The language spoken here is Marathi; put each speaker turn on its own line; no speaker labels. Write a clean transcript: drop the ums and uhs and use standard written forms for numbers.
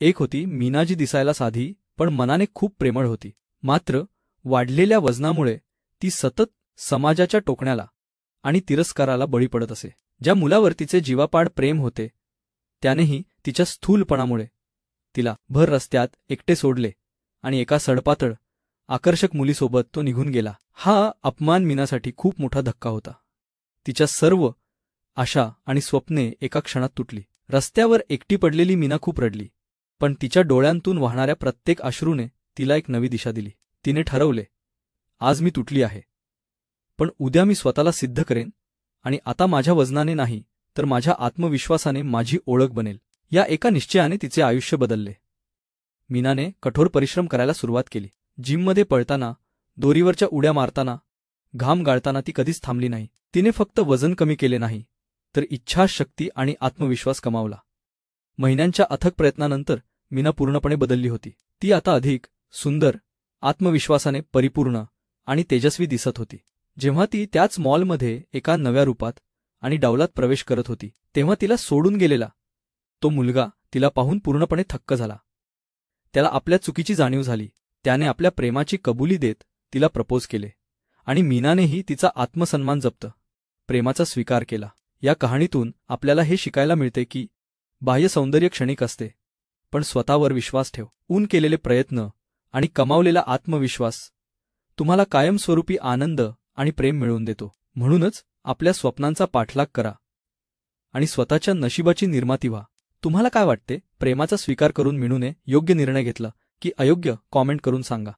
एक होती मीना, जी दिसायला साधी पण मनाने खूप प्रेमळ होती. मात्र वाढलेल्या वजनामुळे ती सतत समाजाच्या टोकण्याला आणि तिरस्काराला बळी पडत असे. ज्या मुलावर तिचे जीवापाड प्रेम होते त्यानेही तिच्या स्थूलपणामुळे तिला भर रस्त्यात एकटे सोडले आणि एका सडपातळ आकर्षक मुलीसोबत तो निघून गेला. हा अपमान मीनासाठी खूप मोठा धक्का होता. तिच्या सर्व आशा आणि स्वप्ने एका क्षणात तुटली. रस्त्यावर एकटी पडलेली मीना खूप रडली, पण तिच्या डोळ्यांतून वाहणाऱ्या प्रत्येक अश्रूने तिला एक नवी दिशा दिली. तिने ठरवले, आज मी तुटली आहे, पण उद्या मी स्वतःला सिद्ध करेन आणि आता माझ्या वजनाने नाही तर माझ्या आत्मविश्वासाने माझी ओळख बनेल. या एका निश्चयाने तिचे आयुष्य बदलले. मीनाने कठोर परिश्रम करायला सुरुवात केली. जिममध्ये पळताना, दोरीवरच्या उड्या मारताना, घाम गाळताना ती कधीच थांबली नाही. तिने फक्त वजन कमी केले नाही तर इच्छाशक्ती आणि आत्मविश्वास कमावला. महिन्यांच्या अथक प्रयत्नानंतर मीना पूर्णपणे बदलली होती. ती आता अधिक सुंदर, आत्मविश्वासाने परिपूर्ण आणि तेजस्वी दिसत होती. जेव्हा ती त्याच मॉलमध्ये एका नव्या रूपात आणि डावलात प्रवेश करत होती तेव्हा तिला सोडून गेलेला तो मुलगा तिला पाहून पूर्णपणे थक्क झाला. त्याला आपल्या चुकीची जाणीव झाली. त्याने आपल्या प्रेमाची कबुली देत तिला प्रपोज केले आणि मीनानेही तिचा आत्मसन्मान जपत प्रेमाचा स्वीकार केला. या कहाणीतून आपल्याला हे शिकायला मिळते की बाह्य सौंदर्य क्षणिक असते, पण स्वतःवर विश्वास ठेव. केलेले प्रयत्न आणि कमावलेला आत्मविश्वास तुम्हाला कायमस्वरूपी आनंद आणि प्रेम मिळवून देतो. म्हणूनच आपल्या स्वप्नांचा पाठलाग करा आणि स्वतःच्या नशिबाची निर्माती व्हा. तुम्हाला काय वाटते? प्रेमाचा स्वीकार करून मीनूने योग्य निर्णय घेतला की अयोग्य? कॉमेंट करून सांगा.